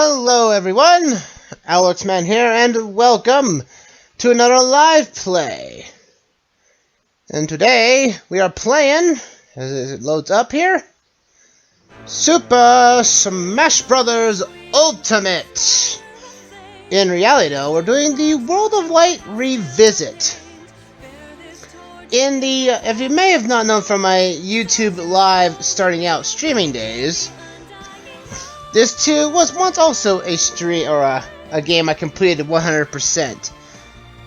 Hello everyone, Alexman here, and welcome to another live play. And today we are playing, as it loads up here, Super Smash Bros. Ultimate. In reality though, we're doing the World of Light Revisit. If you may have not known from my YouTube live starting out streaming days, this too was once also a stream or a game I completed 100%,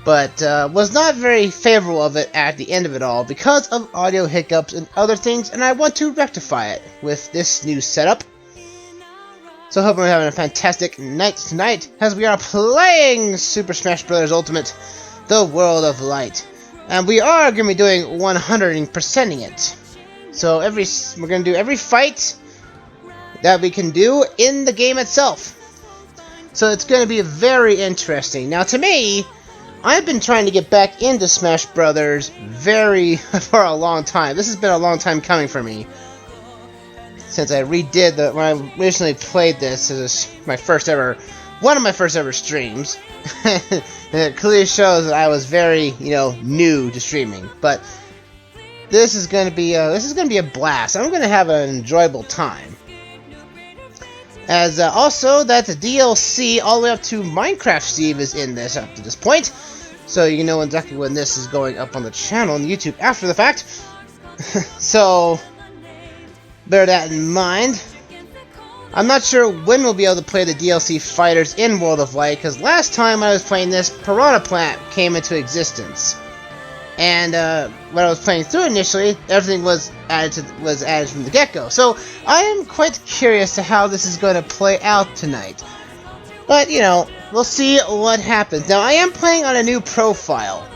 but was not very favorable of it at the end of it all because of audio hiccups and other things, and I want to rectify it with this new setup. So I hope we're having a fantastic night tonight as we are playing Super Smash Bros. Ultimate, the World of Light. And we are going to be doing 100%ing it. So we're going to do every fight that we can do in the game itself. So it's going to be very interesting. Now to me, I've been trying to get back into Smash Brothers for a long time. This has been a long time coming for me. Since I redid when I originally played this as one of my first ever streams. And it clearly shows that I was very, new to streaming. But this is going to be a blast. I'm going to have an enjoyable time. As also that the DLC all the way up to Minecraft Steve is in this up to this point, so you can know exactly when this is going up on the channel on YouTube after the fact. So bear that in mind. I'm not sure when we'll be able to play the DLC fighters in World of Light, because last time I was playing this, Piranha Plant came into existence. And when I was playing through initially, everything was added from the get-go. So I am quite curious to how this is going to play out tonight. But we'll see what happens. Now I am playing on a new profile.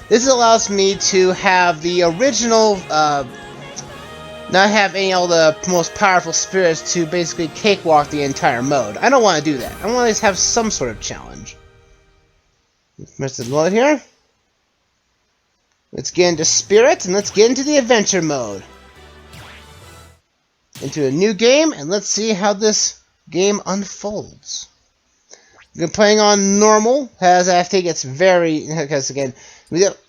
This allows me to have the original, not have all the most powerful spirits to basically cakewalk the entire mode. I don't want to do that. I want to at least have some sort of challenge. Let's load here. Let's get into Spirit, and let's get into the Adventure mode. Into a new game, and let's see how this game unfolds. I've been playing on Normal, as I think it's because again,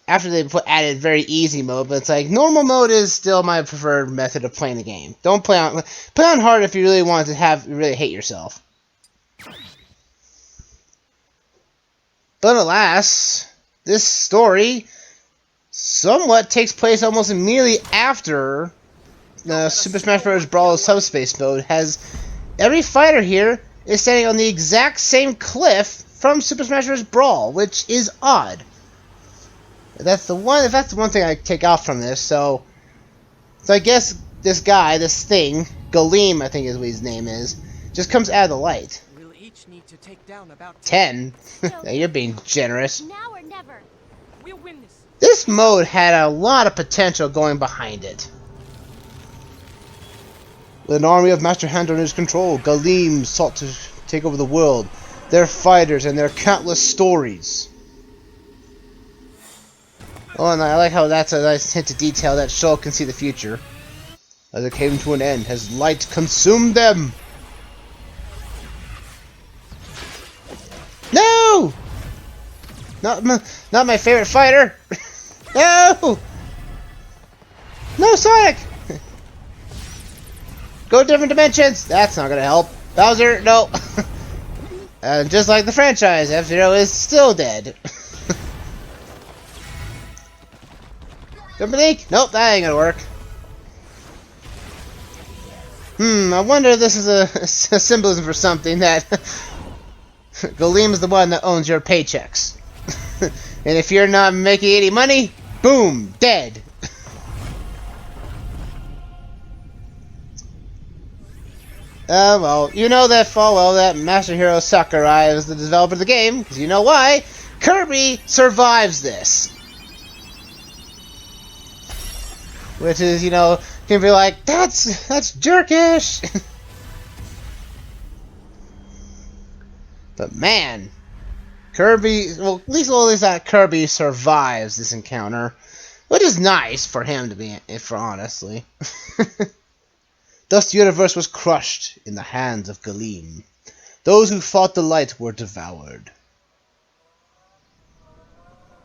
after they added very easy mode, but it's like, Normal mode is still my preferred method of playing the game. Don't play on Hard if you really want to really hate yourself. But alas, this story somewhat takes place almost immediately after the Super Smash Bros. Brawl Subspace mode. Every fighter here is standing on the exact same cliff from Super Smash Bros. Brawl, which is odd. If that's the one thing I take out from this, so I guess this guy, this thing, Galeem, I think is what his name is, just comes out of the light. We'll each need to take down about 10? You're being generous. Now or never. We'll win this. This mode had a lot of potential going behind it. With an army of Master Hand under his control, Galeem sought to take over the world, their fighters, and their countless stories. Oh, and I like how that's a nice hint of detail that Shoal can see the future. As it came to an end, has light consumed them? No! Not my favorite fighter! No! No, Sonic! Go different dimensions! That's not gonna help. Bowser, no! Just like the franchise, F-Zero is still dead. Dominique? Nope, that ain't gonna work. I wonder if this is a symbolism for something that Galeem is the one that owns your paychecks. And if you're not making any money, boom, dead. Well, you know that that Masahiro Sakurai is the developer of the game, because you know why? Kirby survives this. Which is, can be like, that's jerkish. But man, Kirby, well, at least that Kirby survives this encounter, which is nice for him to be, honestly. Thus the universe was crushed in the hands of Galeem. Those who fought the light were devoured.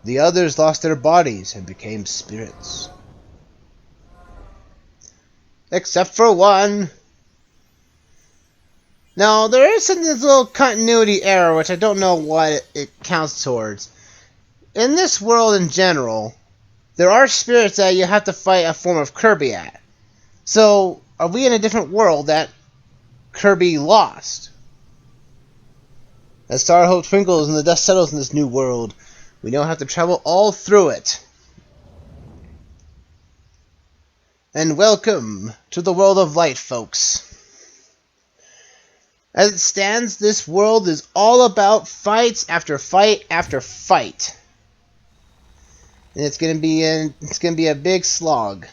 The others lost their bodies and became spirits. Except for one. Now, there is this little continuity error, which I don't know what it counts towards. In this world in general, there are spirits that you have to fight a form of Kirby at. So, are we in a different world that Kirby lost? As star hope twinkles and the dust settles in this new world, we now have to travel all through it. And welcome to the world of light, folks. As it stands, this world is all about fights after fight after fight. And it's gonna be a big slog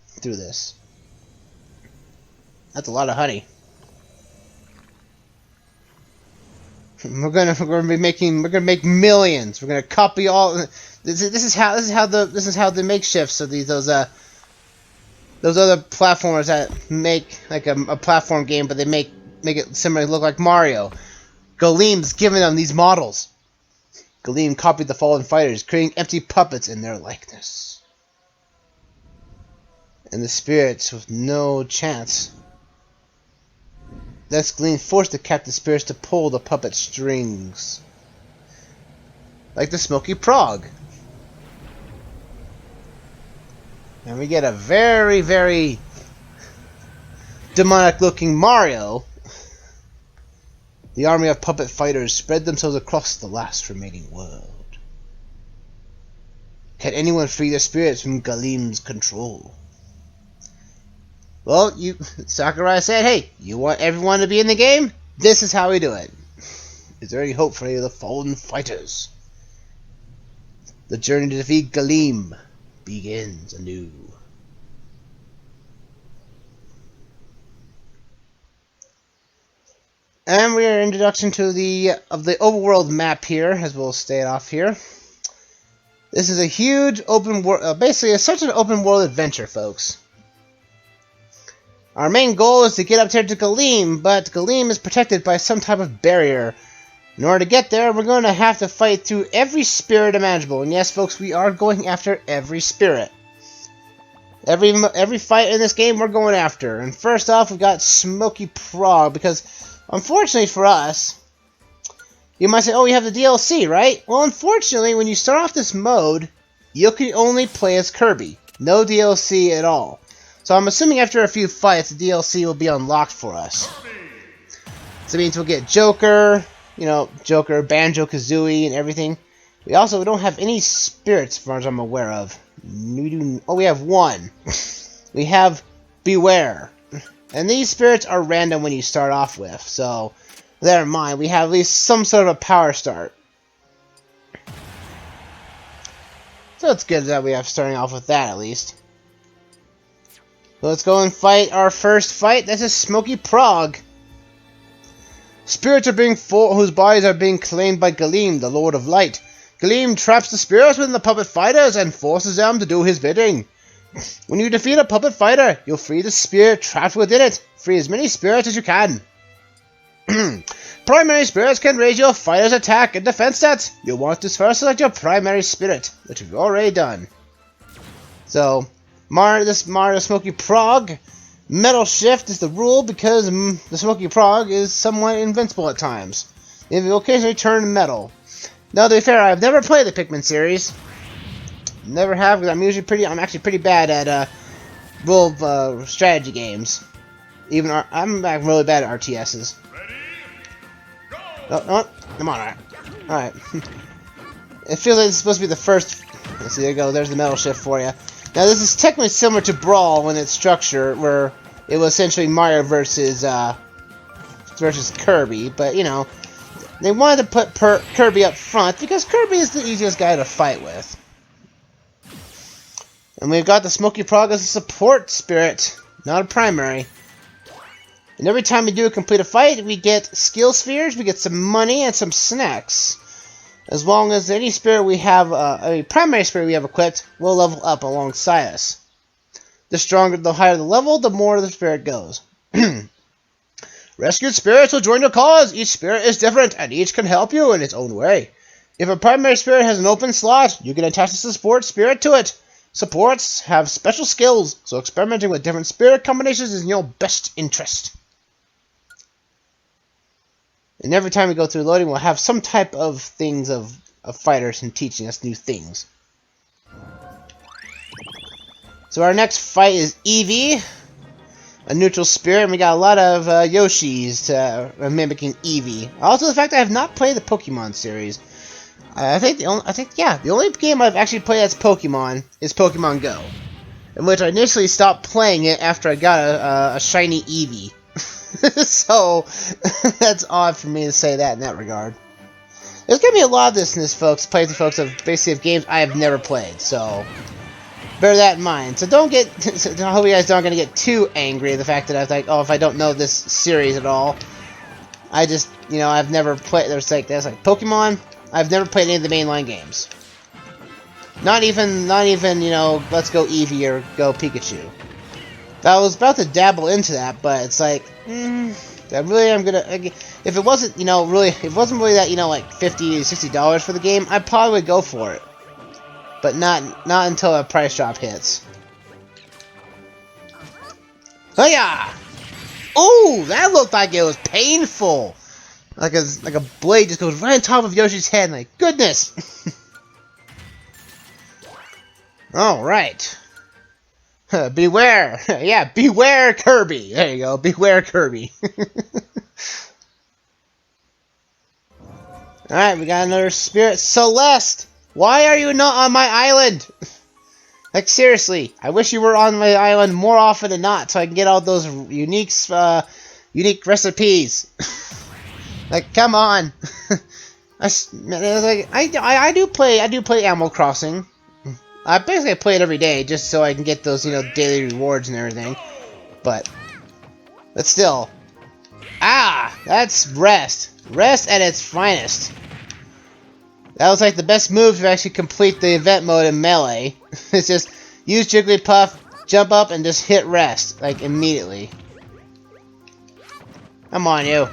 through this. That's a lot of honey. We're gonna make millions. We're gonna copy all. This is how the makeshifts of those other platformers that make like a platform game, but they make it similar, look like Mario. Galeem's giving them these models. Galeem copied the fallen fighters, creating empty puppets in their likeness. And the spirits with no chance. Thus Galeem forced the captive spirits to pull the puppet strings. Like the Smoky Prog. And we get a very, very demonic looking Mario. The army of puppet fighters spread themselves across the last remaining world. Can anyone free their spirits from Galeem's control? Well, Sakurai said, hey, you want everyone to be in the game? This is how we do it. Is there any hope for any of the fallen fighters? The journey to defeat Galeem begins anew. And we are introduction to the overworld map here, as we'll stay off here. This is a huge open world, basically it's such an open world adventure, folks. Our main goal is to get up there to Galeem, but Galeem is protected by some type of barrier. In order to get there, we're going to have to fight through every spirit imaginable. And yes, folks, we are going after every spirit. Every fight in this game we're going after. And first off, we've got Smoky Prog, because unfortunately for us, you might say, oh, you have the DLC, right? Well, unfortunately, when you start off this mode, you can only play as Kirby. No DLC at all. So I'm assuming after a few fights, the DLC will be unlocked for us. So it means we'll get Joker, Joker, Banjo-Kazooie, and everything. We don't have any spirits, as far as I'm aware of. We have one. We have Beware. And these spirits are random when you start off with, so bear in mind, we have at least some sort of a power start. So it's good that we have starting off with that, at least. So let's go and fight our first fight. This is Smoky Prog. Spirits are being whose bodies are being claimed by Galeem, the Lord of Light. Galeem traps the spirits within the puppet fighters and forces them to do his bidding. When you defeat a puppet fighter, you'll free the spirit trapped within it. Free as many spirits as you can. Primary spirits can raise your fighter's attack and defense stats. You'll want to first select your primary spirit, which we've already done. So, this Mario Smoky Prog, Metal Shift is the rule because the Smoky Prog is somewhat invincible at times. It will occasionally turn metal. Now, to be fair, I've never played the Pikmin series. Never have, because I'm actually pretty bad at role strategy games. I'm really bad at RTSs. Oh, come on, alright. It feels like it's supposed to be the first. Let's see, there you go. There's the Metal Shift for you. Now, this is technically similar to Brawl in its structure, where it was essentially Mario versus Kirby, but they wanted to put Kirby up front because Kirby is the easiest guy to fight with. And we've got the Smoky Prog as a support spirit, not a primary. And every time we do complete a fight, we get skill spheres, we get some money, and some snacks. As long as any spirit we have, a primary spirit we have equipped, will level up alongside us. The higher the level, the more the spirit goes. Rescued spirits will join your cause. Each spirit is different, and each can help you in its own way. If a primary spirit has an open slot, you can attach a support spirit to it. Supports have special skills, so experimenting with different spirit combinations is in your best interest. And every time we go through loading, we'll have some type of things of fighters and teaching us new things. So our next fight is Eevee, a neutral spirit, and we got a lot of Yoshis mimicking Eevee. Also, the fact that I have not played the Pokemon series. I think the only game I've actually played as Pokemon is Pokemon Go, in which I initially stopped playing it after I got a shiny Eevee. So that's odd for me to say that in that regard. There's gonna be a lot of this, folks, playthrough, folks, of basically of games I have never played. So bear that in mind. So don't get. I hope you guys aren't gonna get too angry at the fact that I was like, oh, if I don't know this series at all, I just, I've never played. There's like Pokemon. I've never played any of the mainline games. Not even, Let's Go Eevee or Go Pikachu. I was about to dabble into that, but it's like, I really am gonna. If it wasn't, if it wasn't really that, like $50 to $60 for the game, I probably would go for it. But not until a price drop hits. Oh yeah! Ooh, that looked like it was painful. Like a blade just goes right on top of Yoshi's head. Like, goodness. All right. Beware. Yeah, beware Kirby. There you go. Beware Kirby. Alright, we got another spirit. Celeste! Why are you not on my island? Like, seriously. I wish you were on my island more often than not so I can get all those unique recipes. Like, come on. I do play Animal Crossing. I basically play it every day just so I can get those, daily rewards and everything. But still. Ah! That's rest. Rest at its finest. That was like the best move to actually complete the event mode in Melee. It's just use Jigglypuff, jump up, and just hit rest. Like, immediately. Come on, you.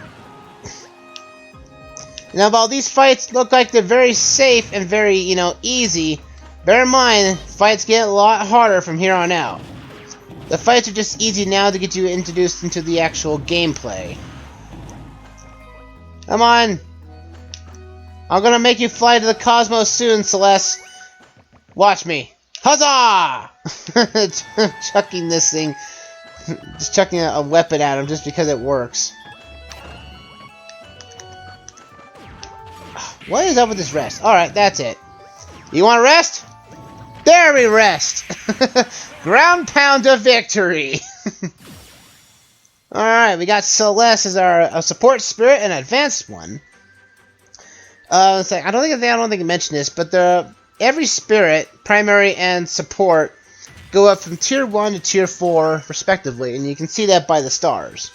Now, while these fights look like they're very safe and very, easy, bear in mind, fights get a lot harder from here on out. The fights are just easy now to get you introduced into the actual gameplay. Come on! I'm gonna make you fly to the cosmos soon, Celeste! Watch me! Huzzah! Chucking this thing. Just chucking a weapon at him just because it works. What is up with this rest? Alright, that's it. You want to rest? There we rest! Ground pound of victory! Alright, we got Celeste as our support spirit, an advanced one. It's like, I don't think I mentioned this, but every spirit, primary and support, go up from tier 1 to tier 4, respectively, and you can see that by the stars.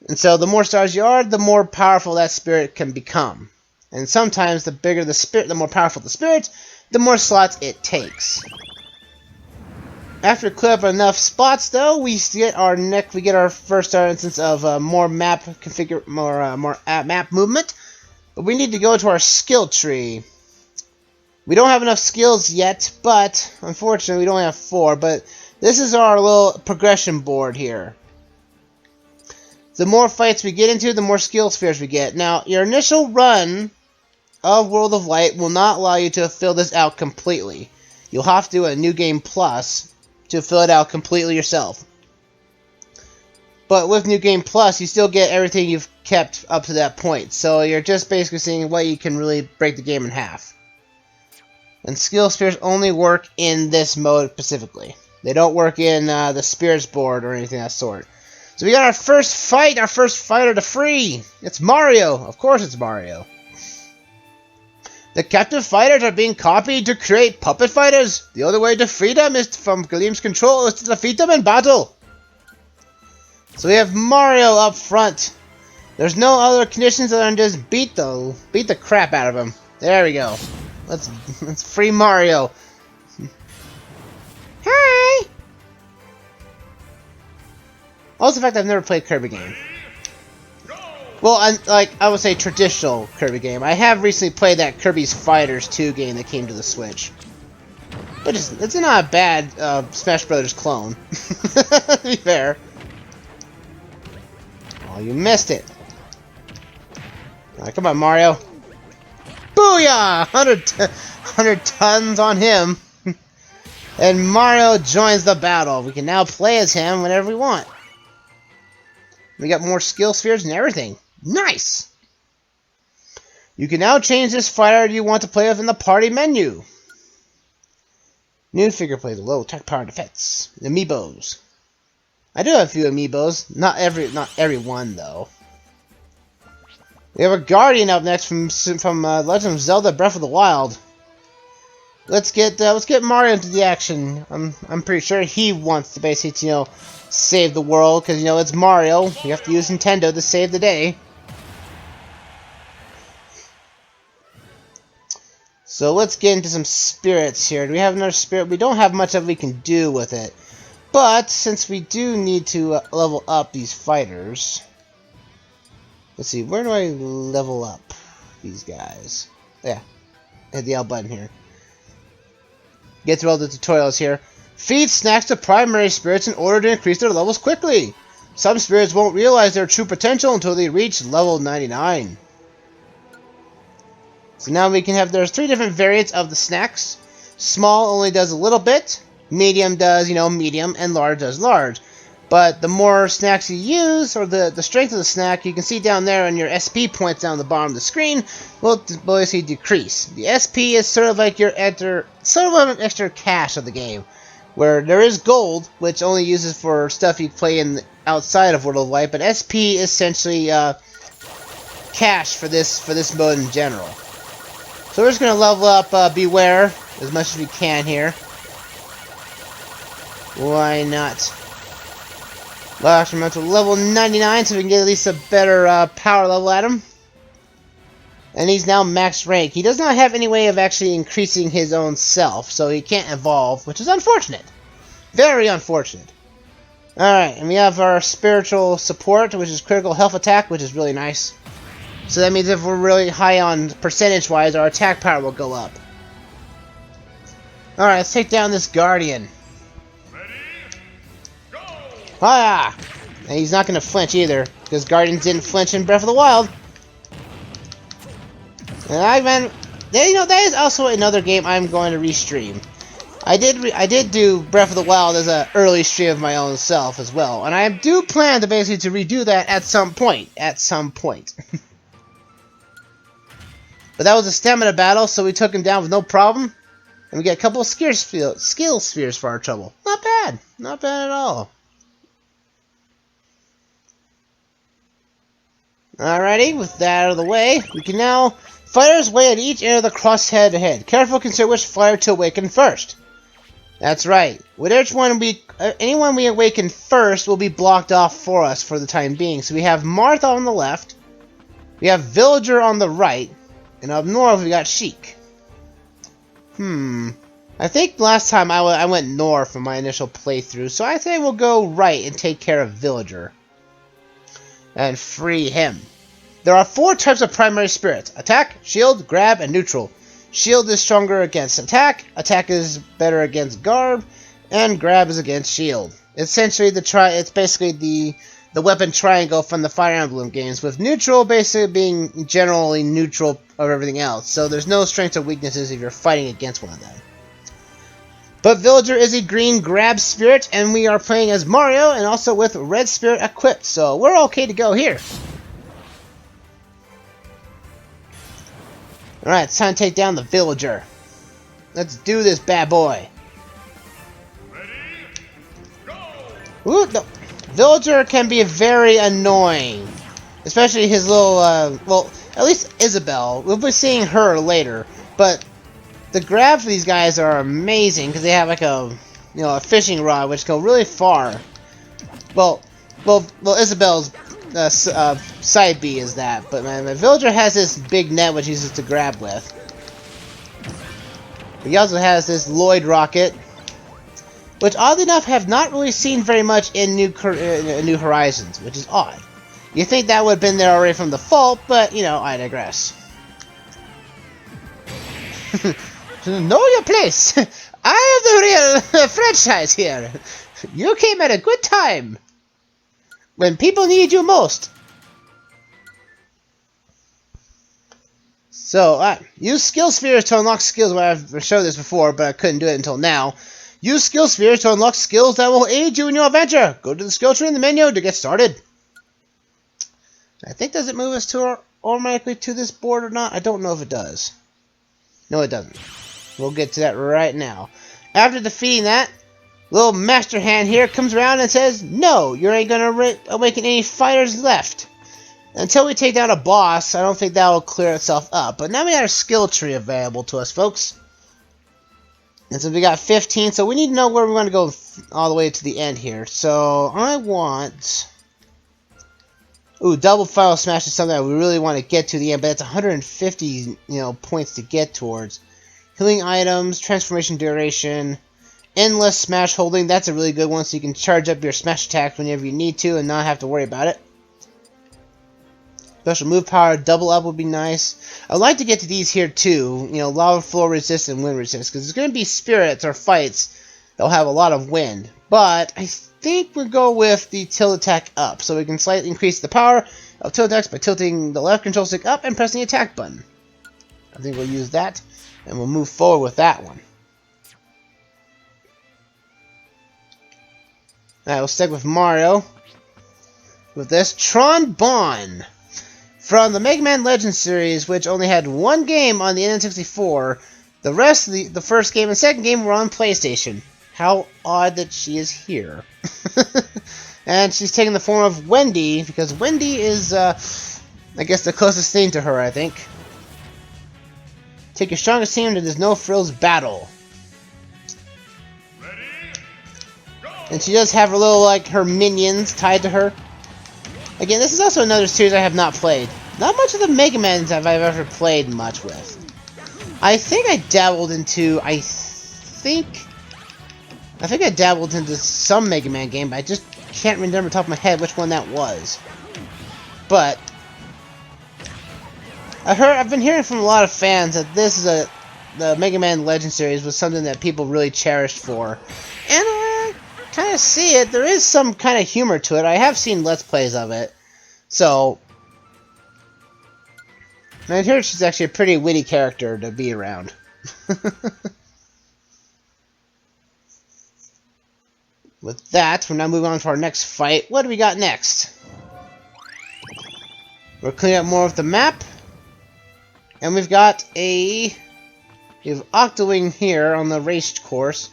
And so the more stars you are, the more powerful that spirit can become. And sometimes the bigger the spirit, the more powerful the spirit, the more slots it takes. After clear up enough spots, though, we get our first instance of more map map movement. But we need to go to our skill tree. We don't have enough skills yet, but unfortunately we only have 4. But this is our little progression board here. The more fights we get into, the more skill spheres we get. Now, your initial run of World of Light will not allow you to fill this out completely. You'll have to do a New Game Plus to fill it out completely yourself. But with New Game Plus, you still get everything you've kept up to that point. So you're just basically seeing what you can really break the game in half. And skill spheres only work in this mode specifically. They don't work in the Spirits board or anything of that sort. So we got our first fight, our first fighter to free. It's Mario. Of course it's Mario. The captive fighters are being copied to create puppet fighters. The only way to free them is from Galeem's control is to defeat them in battle. So we have Mario up front. There's no other conditions other than just beat the crap out of him. There we go. Let's free Mario. Hi. Also, the fact I've never played a Kirby game. Well, I would say traditional Kirby game. I have recently played that Kirby's Fighters 2 game that came to the Switch. But it's not a bad Smash Brothers clone. To be fair. Oh, you missed it. Alright, come on, Mario. Booyah! 100 tons on him. And Mario joins the battle. We can now play as him whenever we want. We got more skill spheres and everything. Nice! You can now change this fighter you want to play with in the party menu. New figure plays a low attack power defense. Amiibos. I do have a few amiibos. Not every one though. We have a Guardian up next from Legend of Zelda: Breath of the Wild. Let's get Mario into the action. I'm pretty sure he wants to basically save the world because it's Mario. You have to use Nintendo to save the day. So let's get into some spirits here. Do we have another spirit? We don't have much that we can do with it. But since we do need to level up these fighters, let's see. Where do I level up these guys? Yeah, hit the L button here. Get through all the tutorials here. Feed snacks to primary spirits in order to increase their levels quickly. Some spirits won't realize their true potential until they reach level 99. So now we can have, there's 3 different variants of the snacks. Small only does a little bit. Medium does, medium. And large does large. But the more snacks you use, or the strength of the snack, you can see down there on your SP points down the bottom of the screen, will basically decrease. The SP is sort of like your extra cash of the game. Where there is gold, which only uses for stuff you play in outside of World of Light, but SP is essentially cash for this mode in general. So we're just going to level up Beware as much as we can here. Why not? Last to level 99 so we can get at least a better power level at him. And he's now max rank. He does not have any way of actually increasing his own self, so he can't evolve, which is unfortunate. Very unfortunate. Alright, and we have our spiritual support, which is critical health attack, which is really nice. So that means if we're really high on percentage-wise, our attack power will go up. Alright, let's take down this Guardian. Ready? Go! Hiya! And he's not going to flinch either, because Guardians didn't flinch in Breath of the Wild. And that is also another game I'm going to restream. I did do Breath of the Wild as an early stream of my own self as well, and I do plan to basically to redo that at some point. But that was a stamina battle, so we took him down with no problem, and we get a couple of skill spheres for our trouble. Not bad, not bad at all. Alrighty, with that out of the way, we can now fighters wait at each end of the cross head-to-head. Careful, consider which fighter to awaken first. That's right. With anyone we awaken first will be blocked off for us for the time being. So we have Martha on the left, we have Villager on the right, and up north we got Sheik. I think last time I went north for my initial playthrough, so I think we'll go right and take care of Villager. And free him. There are 4 types of primary spirits: attack, shield, grab, and neutral. Shield is stronger against attack, attack is better against garb, and grab is against shield. Essentially, it's basically the weapon triangle from the Fire Emblem games, with neutral basically being generally neutral of everything else, so there's no strengths or weaknesses if you're fighting against one of them. But Villager is a green grab spirit, and we are playing as Mario, and also with red spirit equipped, so we're okay to go here. Alright, it's time to take down the Villager. Let's do this bad boy. Ready? Go! Ooh, no. Villager can be very annoying. Especially his little, well, at least Isabelle. We'll be seeing her later. But the grab for these guys are amazing because they have like a fishing rod which go really far. Well, Isabelle's side B is that, but my Villager has this big net which he uses to grab with. He also has this Lloyd rocket, which oddly enough have not really seen very much in New Horizons, which is odd. You think that would have been there already from the default, but you know, I digress. Know your place. I am the real franchise here. You came at a good time when people need you most. So, use skill spheres to unlock skills. Well, I've showed this before, but I couldn't do it until now. Use skill spheres to unlock skills that will aid you in your adventure. Go to the skill tree in the menu to get started. I think, does it move us to automatically to this board or not? I don't know if it does. No, it doesn't. We'll get to that right now. After defeating that, little master hand here comes around and says, no, you ain't gonna awaken any fighters left. Until we take down a boss, I don't think that will clear itself up. But now we got our skill tree available to us, folks. And so we got 15, so we need to know where we're going to go all the way to the end here. So I want... Ooh, double final smash is something that we really want to get to the end, but it's 150, points to get towards. Healing items, transformation duration, endless smash holding. That's a really good one, so you can charge up your smash attack whenever you need to and not have to worry about it. Special move power, double up would be nice. I'd like to get to these here too, lava flow resist and wind resist, because there's going to be spirits or fights that'll have a lot of wind. But I think we'll go with the tilt attack up, so we can slightly increase the power of tilt attacks by tilting the left control stick up and pressing the attack button. I think we'll use that, and we'll move forward with that one. Alright, we'll stick with Mario. With this, Tron Bonne. From the Mega Man Legends series, which only had one game on the N64, the rest of the first game and second game were on PlayStation. How odd that she is here. And she's taking the form of Wendy, because Wendy is, I guess, the closest thing to her, I think. Take your strongest team to this no-frills battle. Ready? Go! And she does have her little, her minions tied to her. Again, this is also another series I have not played. Not much of the Mega Mans have I ever played much with. I think I dabbled into, I think I dabbled into some Mega Man game, but I just can't remember off the top of my head which one that was. But I've been hearing from a lot of fans that the Mega Man Legends series was something that people really cherished for. And I kind of see it. There is some kind of humor to it. I have seen Let's Plays of it. So, and I hear she's actually a pretty witty character to be around. With that, we're now moving on to our next fight. What do we got next? We're cleaning up more of the map. And we've got we have Octowing here on the race course.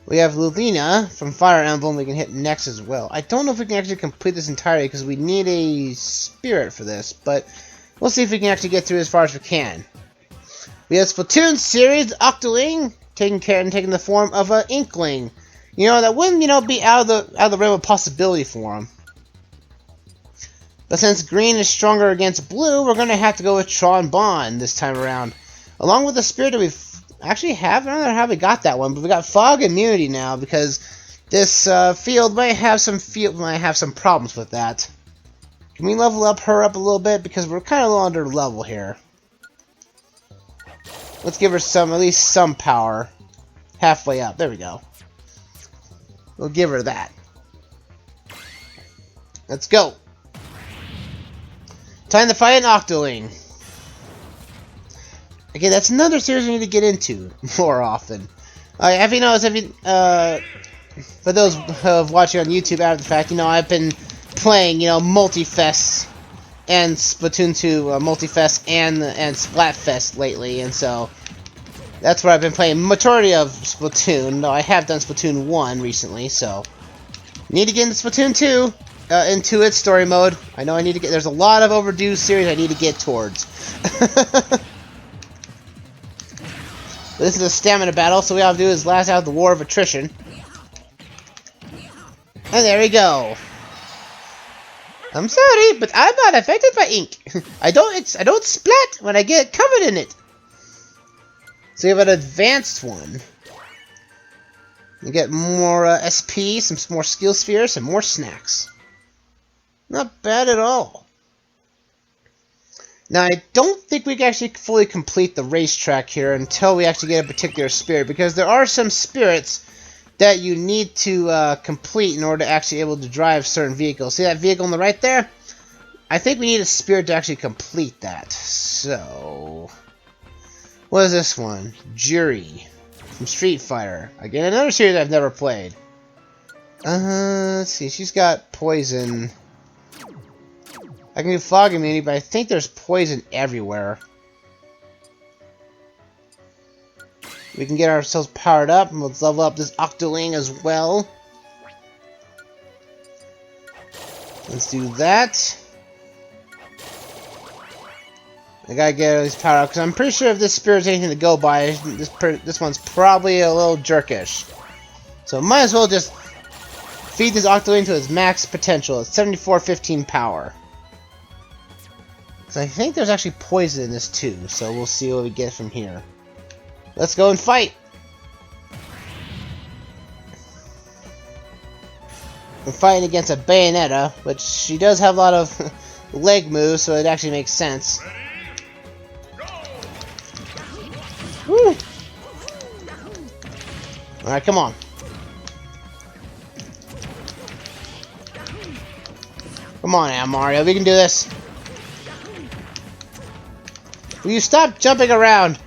We have Lulina from Fire Emblem we can hit next as well. I don't know if we can actually complete this entirely because we need a spirit for this, but we'll see if we can actually get through as far as we can. We have Splatoon series Octowing taking the form of an Inkling. That wouldn't be out of the realm of possibility for him. But since green is stronger against blue, we're gonna have to go with Tron Bonne this time around. Along with the spirit that we've actually have, I don't know how we got that one, but we got fog immunity now because this field might have some problems with that. Can we level her up a little bit because we're kind of low under level here? Let's give her at least some power. Halfway up. There we go. We'll give her that. Let's go. Time to fight an Octowing. Okay, that's another series we need to get into more often. Have you noticed, for those who have watching on YouTube after the fact, I've been playing, Multifest and Splatoon 2, Multifest and Splatfest lately, and so that's where I've been playing majority of Splatoon, though I have done Splatoon 1 recently, so need to get into Splatoon 2, into its story mode. I know I need to there's a lot of overdue series I need to get towards. This is a stamina battle, so what we have to do is last out the war of attrition. And there we go. I'm sorry, but I'm not affected by ink. I don't splat when I get covered in it. So we have an advanced one. You get more SP, some more skill spheres, and more snacks. Not bad at all. Now, I don't think we can actually fully complete the racetrack here until we actually get a particular spirit, because there are some spirits that you need to complete in order to actually able to drive certain vehicles. See that vehicle on the right there? I think we need a spirit to actually complete that. So, what is this one? Jury from Street Fighter. Again, another series I've never played. Let's see. She's got poison. I can do fog immunity, but I think there's poison everywhere. We can get ourselves powered up, and let's level up this Octowing as well. Let's do that. I gotta get these powered up, because I'm pretty sure if this spirit's anything to go by, this one's probably a little jerkish. So might as well just feed this Octowing to its max potential. It's 7415 power. Because I think there's actually poison in this too, so we'll see what we get from here. Let's go and fight! We're fighting against a Bayonetta, which she does have a lot of leg moves, so it actually makes sense. Woo! Alright, come on. Come on now, Mario, we can do this. Will you stop jumping around?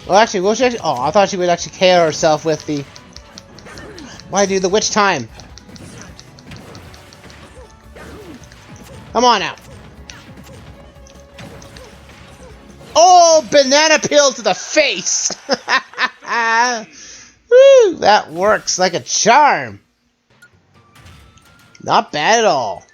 Well, actually, will she actually... Oh, I thought she would actually KO herself with the... Why do the witch time? Come on now. Oh, banana peel to the face! Woo, that works like a charm. Not bad at all.